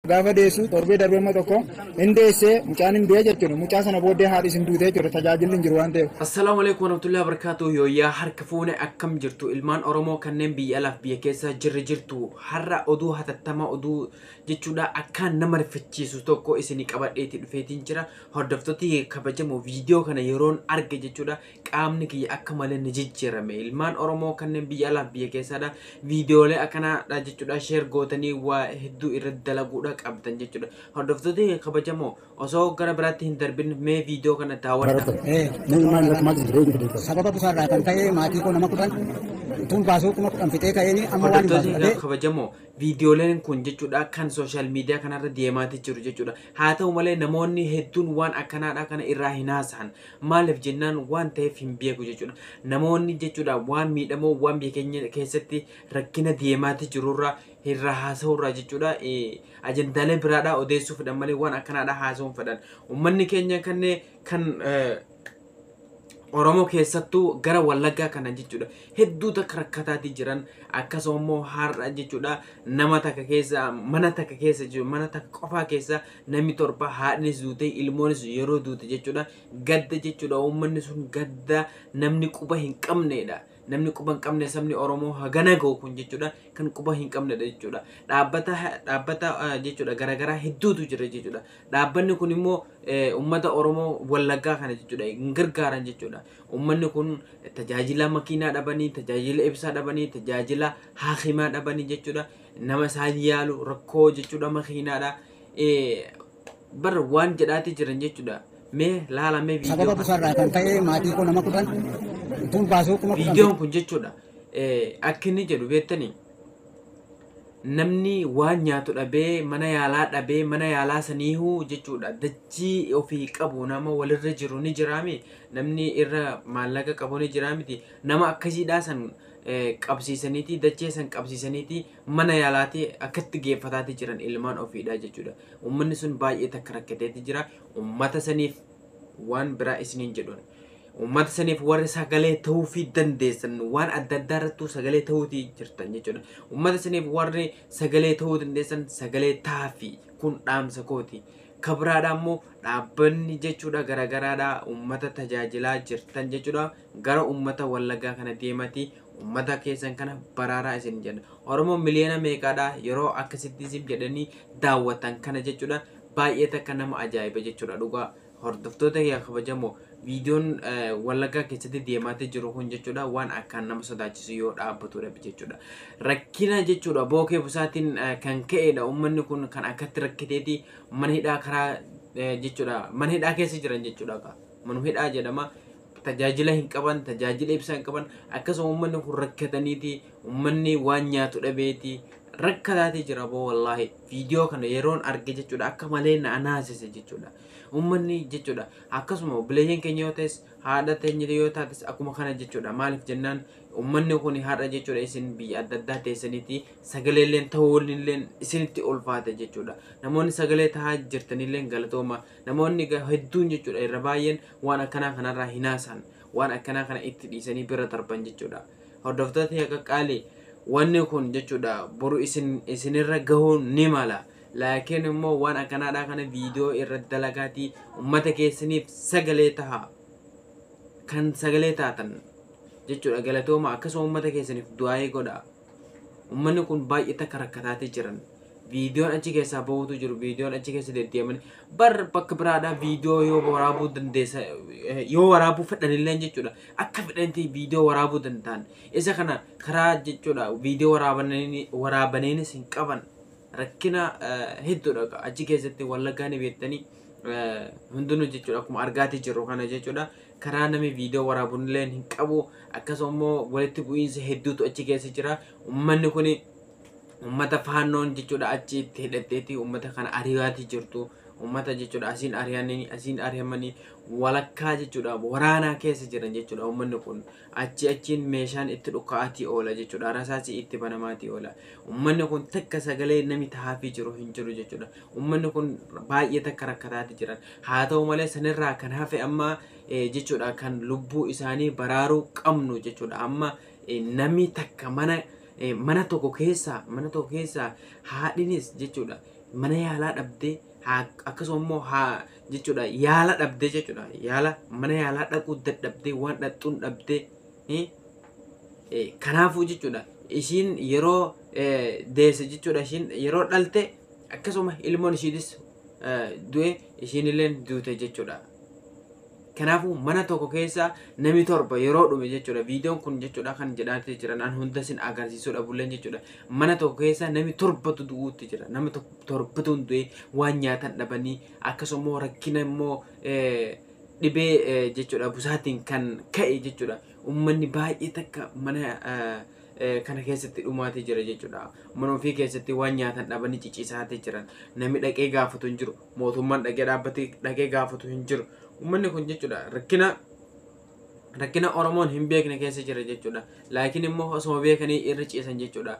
Gaafa deessu torbee darbee immoo tokko hin deessee mucaan hin du'e jechuudha. Mucaa sana booddee haadhis hin duute jechuudha. Tajaajilli hin jiru waan ta'eef. Assalamu alaikum warahmatullahi wabarakatuh. Yooyaa harka fuune akkam jirtu ilmaan Oromoo kanneen biyya alaaf biyya keessa jirtu har'a oduu hatattama oduu jechuudha akkaan nama rifachiisu tokko isinii qabadheeti dhufeetiin jira. Hordoftooti kabajamoo viidiyoo kana yeroon arge jechuudha qaamni kiyya akka malee ni jijjiirame. Ilmaan Oromoo kanneen biyya alaaf biyya keessadha viidiyoolee akkanaadha jechuudha sheer gootanii waa hedduu irratti dalaguudha qabdan jechuudha. Hordoftooti kabajamoo osoo gara biraatti hin darbin mee viidiyoo kana daawwadha. Sababa busaarraa kan ta'e maatii koo nama kudhan tun baasuu kuma kudhan fixee ka'eeni amma waan baasuu kabajamoo viidiyooleen kun jechuudha kan sooshaal miidiyaa kanarra deemaati jiru jechuudha. Haa ta'u malee namoonni hedduun waan akkanaadha kana irraa hin haasa'an maaliif jennaan waan ta'eef hin beeku jechuudha. Namoonni jechuudha waan miidhamoo waan biyya keenya keessatti rakkina deemaati jirurraa irraa haasa'urraa jechuudha ajendaalee biraadhaa odeessuu fedhan malee waan akkanaadha haasa'uun fedhan. Uummanni keenya kanneen kan Oromoo keessattuu gara Wallaggaa kana jechuudha hedduu takka rakkataati jiran akkasumas har'a jechuudha nama takka keessa mana takka keessa jiru mana takka qofaa keessa namni torba haadhinis duute ilmoonis yeroo duute jechuudha gadda jechuudha uummanni sun gadda namni quba hin qabneedha. Namni quba hin qabne sabni Oromoo hagana ga'u kun jechuudha kan quba hin qabnedha jechuudha. Dhaabbata jechuudha garaagaraa hedduutu jira jechuudha. Dhaabbanni kun immoo uummata Oromoo Wallaggaa kana jechuudha hin gargaaran jechuudha. Uummanni kun tajaajila makiinaa dhabanii, tajaajila ibsaa dhabanii, tajaajila haakimaa dhabanii jechuudha. Nama isaan yaalu rakkoo jechuudha makiinaadha. Bar waan jedhaati jiran jechuudha. Mee laalamee viidiyoo sababa busaarraa kan ta'e maatii koo nama kudhan tun baasuu kuma kudhan viidiyoon kun jechuudha akka inni jedhu beektanii namni waan nyaatu dhabee mana yaalaa dhabee mana yaalaa saniihuu jechuudha dachii ofii qabu nama walirra jiru ni jiraami namni irra maallaqa qabu ni jiraamiti nama akkasiidhaa san qabsiisaniiti dachee san qabsiisaniiti mana yaalaati akkatti geeffataati jiran ilmaan ofiidha jechuudha. Uummanni sun baay'ee takka rakkateeti jira. Uummata saniif waan biraa isiniin jedhuun uummata saniif warri sagalee ta'uu fi dandeessan waan adda addaa irrattuu sagalee ta'uutii jirtan jechuudha. Uummata saniif warri sagalee ta'uu dandeessan sagalee taafii kun dhaamsa kooti. Kabiraadhaa immoo dhaabbanni jechuudha garaagaraadhaa uummata tajaajilaa jirtan jechuudha gara uummata Wallaggaa kana deemati uummata keessan kana baraaraa isin jedha. Oromoo miliyoona meeqaadhaa yeroo akkasitti isin jedhanii daawwatan kana jechuudha baay'ee takka nama ajaa'iba jechuudha dhugaa. Hordoftoota kiyya kabajamoo viidiyoon Wallaggaa keessatti deemaatee jiru kun jechuudha waan akkaan nama sodaachisu yoo dhaabbatudha jechuudha. Rakkina jechuudha bookee busaatiin kan ka'edha uummanni kun kan akkatti rakkiteeti mana hidhaa karaa jechuudha mana hidhaa keessa jiran jechuudha. Mana hidhaa jedhama tajaajila hin qaban tajaajila ibsaa hin qaban akkasuma uummanni kun rakkataniiti uummanni waan nyaatu dhabeeti rakkataati jira boo wallaahi viidiyoo kana yeroon arge jechuudha akka malee na anaasise jechuudha. Uummanni jechuudha akkasuma bileeyyiin keenya yoo ta'es haadha teenya yoo taates akkuma kana jechuudha maaliif jennaan uummanni kun haadha jechuudha isin biyya adda addaa teessaniiti sagaleelleen ta'uulleen isinitti ulfaate jechuudha. Namoonni sagalee tahaa jirtanilleen galatooma namoonni hedduun jechuudha irra baay'een waan akkanaa kanarraa hinaasan waan akkanaa kana itti dhiisanii bira darban jechuudha. Hordoftoota qaqqaalee wanni kun jechuudha boru isinirra gahuun ni mala. Laakiin immoo waan akkanaadhaa kana viidiyoo irratti dalagaatii uummata keessaniif sagalee tahaa kan sagalee taatan jechuudha galatooma akkasuma uummata keessaniif du'aayee godha. Uummanni kun baay'ee takka rakkataatee jiran viidiyoon achi keessaa bahuutu jiru viidiyoon achi keessa deddeemanii bar bakka biraadhaa viidiyoo yoo waraabuu dandeessa yoo waraabuu fedhanillee jechuudha akka fedhanti viidiyoo waraabuu danda'an isa kana karaa jechuudha viidiyoo waraabaniinis hin qaban. Rakkina hedduudha achi keessatti Wallaggaa ni beektanii hundinuu jechuudha akkuma argaatii jiru kana jechuudha karaa namni viidiyoo waraabuun illee hin qabu akkasuma walitti bu'iinsa hedduutu achi keessa jira. Uummanni kun uummata faannoon jechuudha achi itti hidhatteeti uummata kana ari'aatii jirtu uummata jechuudha asiin ari'amanii walakkaa jechuudha waraanaa keessa jiran jechuudha. Uummanni kun achiin meeshaan itti dhukaa'atii oola jechuudha rasaasii itti banamaatii oola. Uummanni kun takka sagalee namni tahaafii jiru hin jiru jechuudha. Uummanni kun baay'ee takka rakkataati jiran haa ta'u malee sanirraa kan hafe amma jechuudha kan lubbuu isaanii baraaruu qabnu jechuudha. Amma namni takka mana tokko keessa haadhinis jechuudha mana yaalaa dhabdee akkasuma immoo jechuudha yaala dhabdee jechuudha yaala mana yaalaa dhaquu dadhabdee waan dhaxxuun dhabdee kanaafuu jechuudha ishiin yeroo deesse jechuudha ishiin yeroo dhalte akkasuma ilmoon ishiitis du'e ishiin illee duute jechuudha. Kanaafuu mana tokko keessa nami torba yeroo dhume jechuudha viidiyoon kun jechuudha kan jedhaatee jiran an hunda sin agarsiisuudha bulleen jechuudha mana tokko keessa nami torbatu du'uutti jira nama torbatu du'e waan nyaatan dhabanii akkasuma rakkina immoo dhibee jechuudha busaatiin kan ka'e jechuudha ummanni baay'ee takka mana kana keessatti dhumaatee jira jechuudha mana ofii keessatti waan nyaatan dhabanii ciciisaatee jiran nami dhaqee gaafatu hin jiru mootummaan dhaqee dhaabbatee dhaqee gaafatu hin jiru ummanni kun jechuudha rakkina Oromoon hin beekne keessa jira jechuudha laakiin immoo osoo beekanii irra ciisan jechuudha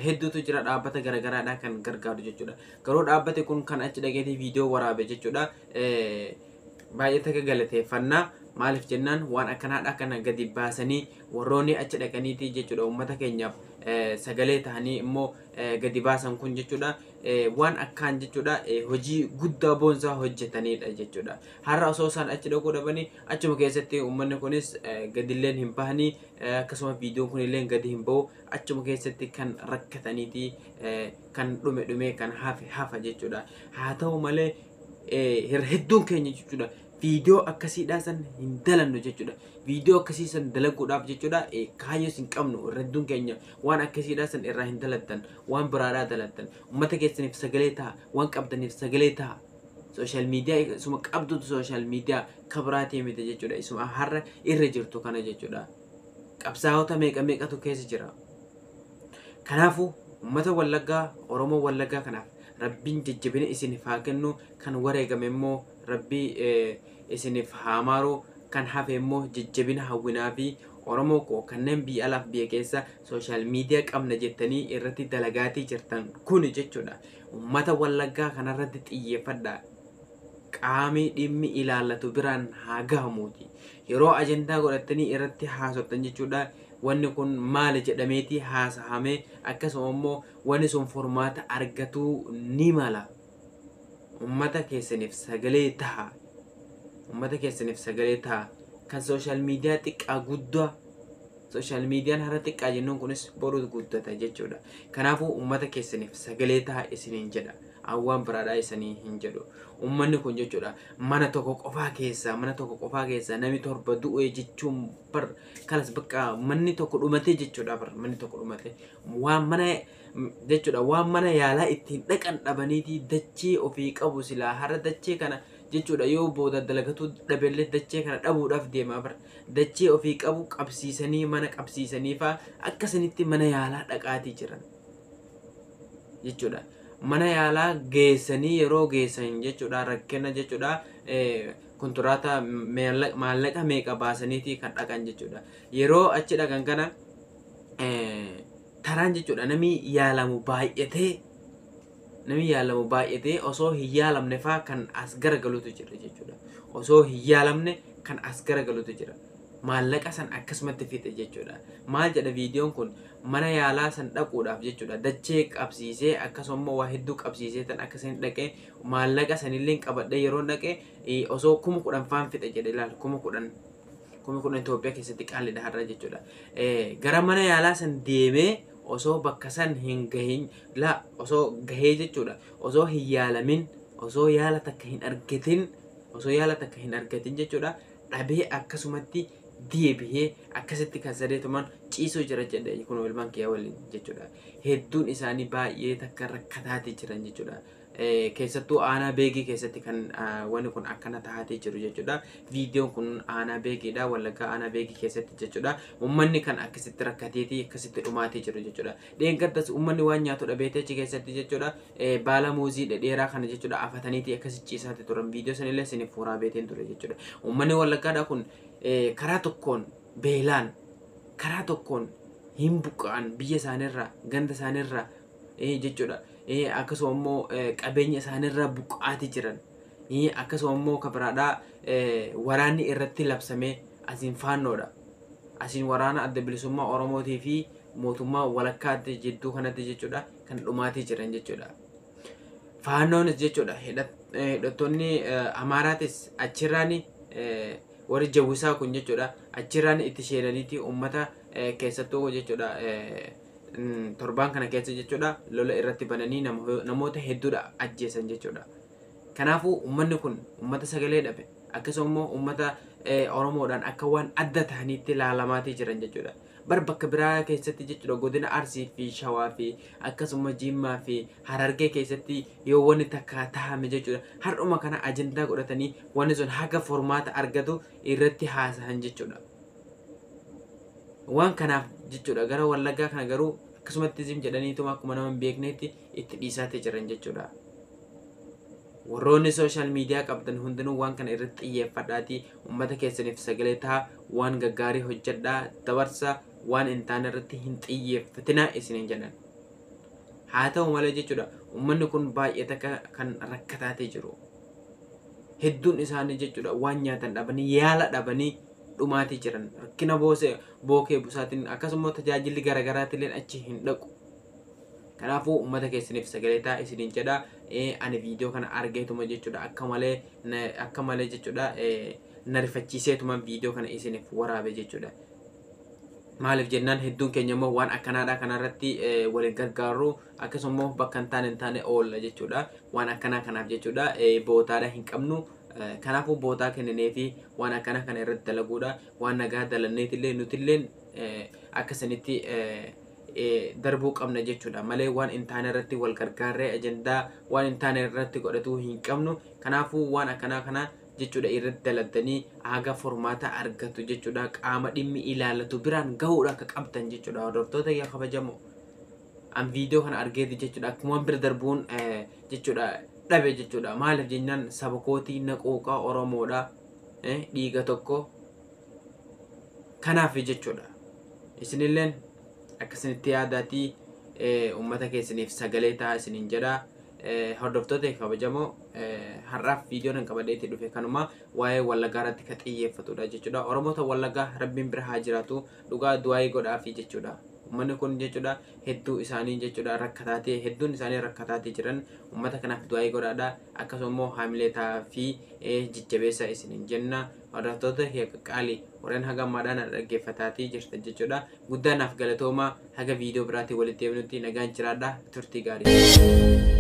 hedduutu jira dhaabbata garagaraadha kan gargaaru jechuudha garuu dhaabbate kun kan achi dhaqeetii viidiyoo waraabe jechuudha baay'ee takka galateeffannaa maaliif jennaan waan akkanaadha kana gadi baasanii warroonni achi dhaqaniitii jechuudha uummata keenyaaf sagalee ta'anii immoo gadi baasan kun jechuudha waan akkaan jechuudha hojii guddaa boonsaa hojjetanidha jechuudha har'a osoo isaan achi dhaquu dhabanii achuma keessatti uummanni kunis gadilleen hin bahanii akkasuma viidiyoon kun illee gadi hin bahu achuma keessatti kan rakkataniitii kan dhume kan hafa jechuudha haa ta'u malee hedduun keenya jechuudha viidiyoo akkasiidhaa san hin dalannu jechuudha viidiyoo akkasii san dalaguudhaaf jechuudha kaayyoo hin qabnu hedduun keenya waan akkasiidhaa san irraa hin dalattan waan biraadhaa dalattan uummata keessaniif sagalee ta'a waan qabdaniif sagalee ta'a sooshaal miidiyaa isuma qabdutu sooshaal miidiyaa kabiraatii miti jechuudha isuma har'a irra jirtu kana jechuudha qabsaa'ota meeqatu keessa jira kanaafuu uummata Wallaggaa Oromoo Wallaggaa kanaaf rabbiin jajjabina isiniif haa kennu kan wareegame immoo rabbii isiniif haa maaru kan hafe immoo jajjabina hawwinaa fi Oromoo koo kanneen biyya alaaf biyya keessa sooshaal miidiyaa qabna jettanii irratti dalagaatii jirtan kun jechuudha uummata Wallaggaa kanarratti xiyyeeffadhaa qaamii dhimmi ilaallatu biraan haa gahamuuti yeroo ajandaa godhatanii irratti haasoftan jechuudha wanni kun maal jedhameeti haasa'ame akkasuma immoo wanni sun furmaata argatuu ni mala ummata keessaniif sagalee ta'a ummata keessaniif sagalee ta'a kan sooshaal miidiyaa xiqqaa guddaa sooshaal miidiyaan har'a xiqqaa jennuun kunis boruu guddata jechuudha kanaafuu ummata keessaniif sagalee ta'a isiniin jedha awwaan biraadhaa isanii hin jedhu ummanni kun jechuudha mana tokko qofaa keessa nami torba du'e jechuun bar kalas bakka manni tokko dhumate jechuudha bar manni tokko dhumate waan mana jechuudha waan mana yaalaa ittiin dhaqan dhabaniitii dachee ofii qabu silaa har'a dachee kana jechuudha yoo booda dalagatu dhabellee dachee kana dhabuudhaaf deemaa bar dachee ofii qabu qabsiisanii mana qabsiisanii faa akkasanitti mana yaalaa dhaqaatii jiran jechuudha mana yaalaa geessanii yeroo geessan jechuudha rakkina jechuudha kontiraata maallaqa meeqa baasaniitii kan dhaqan jechuudha yeroo achi dhaqan kana taraan jechuudha namni yaalamu baay'atee osoo hin yaalamne faa kan as garagalutu jira jechuudha osoo hin yaalamne kan as garagalutu jira maallaqa san akkasumatti fixe jechuudha maal jedha viidiyoon kun mana yaalaa san dhaquudhaaf jechuudha dachee qabsiisee akkasuma waa hedduu qabsiisee tan akkasiin dhaqee maallaqa sanillee qabadhee yeroo dhaqee osoo 10,000 faan fixe jedhe ilaal 10,000 Itoophiyaa keessatti qaalidha har'a jechuudha gara mana yaalaa san deemee osoo bakka san hin gahin osoo gahee jechuudha osoo hin yaalamin osoo yaala takka hin argatin jechuudha dhabee akkasumatti deebi'ee akkasitti kan sadeetumaan ciisoo jira jedhe kun ilmaan kiyyaa waliin jechuudha hedduun isaanii baay'ee takka rakkataatee jiran jechuudha keessattuu aanaa beegii keessatti kan wanni kun akkana taatee jiru jechuudha viidiyoon kun aanaa beegiidha Wallaggaa aanaa beegii keessatti jechuudha ummanni kan akkasitti rakkateetii akkasitti dhumaatee jiru jechuudha dheengaddas ummanni waan nyaatu dhabeetee achi keessatti jechuudha baala muuzii dheeraa kana jechuudha afataniitii akkasitti ciisaatti turan viidiyoo sanillee isiniif fuuraa beeteen ture jechuudha ummanni Wallaggaadha kun karaa tokkoon beelaan karaa tokkoon hin buqqa'an biyya isaaniirraa ganda isaaniirraa jechuudha akkasuma immoo qabeenya isaaniirraa buqqa'aatii jiran akkasuma immoo kabiraadhaa waraanni irratti labsamee asiin faannoodha asiin waraana adda bilisummaa Oromootii fi mootummaa walakkaa jidduu kanatti jechuudha kan dhumaatii jiran jechuudha faannoonis jechuudha hidhattoonni Amaaraatis achirraani warri Jawwisaa kun jechuudha achirraan itti seenaniiti uummata keessattuu jechuudha torbaan kana keessa jechuudha lola irratti bananii namoota hedduudha ajjeesan jechuudha. Kanaafuu uummanni kun uummata sagalee dhabe akkasumas uummata Oromoodhaan akka waan adda ta'aniitti ilaalamaatii jiran jechuudha. Bar bakka biraa keessatti jechuudha godina Arsii fi Shawaa fi akkasumas Jimmaa fi Harargee keessatti yoo wanni takka tahame jechuudha har'uma kana ajandaa godhatanii wanni sun haga formaata argatu irratti haasa'an jechuudha. Waan kanaaf jechuudha gara Wallaggaa kana garuu akkasumatti zim jedhaniituma akkuma nama hin beekneetti itti dhiisaatee jiran jechuudha. Warroonni social media qabdan hundinuu waan kana irratti xiyyeeffadhaatii uummata keessaniif sagalee ta'a waan gaggaarii hojjedhaa dabarsa waan hin taane irratti hin xiyyeeffatinaa isiniin jedhan. Haa ta'u malee jechuudha uummanni kun baay'ee takka kan rakkataatee jiru. Hedduun isaanii jechuudha waan nyaatan dhabanii yaala dhabanii dhumaatii jiran rakkina bookee busaatiin akkasumas tajaajilli garaagaraatiin achi hin dhaqu. Kanaafuu uummata keessaniif sagalee ta'a isiniin jedha. Ani viidiyoo kana argeetuma jechuudha akka malee jechuudha na rifachiiseetuma viidiyoo kana isiniif waraabe jechuudha. Maaliif jennaan hedduun keenya immoo waan akkanaadha kanarratti waliin gargaarru akkasumas bakka hin taane oolla jechuudha. Waan akkanaa kanaaf jechuudha bootaadha hin qabnu. Kanaafuu bootaa kenninee fi waan akkana kana irratti dalaguudha. Waan nagaa dalanneetillee nutillee akkasanitti darbuu qabna jechuudha. Malee waan hin taane irratti wal gargaarree ajandaa waan hin taane irratti godhatuu hin qabnu. Kanaafuu waan akkanaa kana jechuudha irratti dalagdanii haga formaata argatu jechuudha. Qaama dhimmi ilaalatu biraan gahuudha akka qabdan jechuudha. Hordoftoota yaa kabajamoo an viidiyoo kana argeeti jechuudha akkuma bira darbuun jechuudha dhabe jechuudha. Maaliif jennaan saba kootii naquuqaa Oromoodha dhiiga tokko kanaaf jechuudha. Isinilleen akkasinitti yaadaatii uummata keessaniif sagalee ta'a isiniin jedha. Hordoftoota kabajamoo har'aaf viidiyoon hin qabadheetti dhufe kanuma waa'ee Wallaggaa irratti kan xiyyeeffatudha jechuudha. Oromoota Wallaggaa rabbiin bira haa jiraatu dhugaa du'aa godhaafi jechuudha. Uummanni kun jechuudha hedduu isaanii jechuudha hedduun isaanii rakkataatee jiran uummata kanaaf du'aa godhaadha. Akkasumas haamilee ta'aa fi jajjabeessaa isiniin jenna. Hordoftoota qaalii warreen haga ammaadhaan dhaggeeffataatii jirtan jechuudha. Guddaanaaf galatooma haga viidiyoo biraatiin walitti deebinutti nagaan jiraadha turtii gaarii.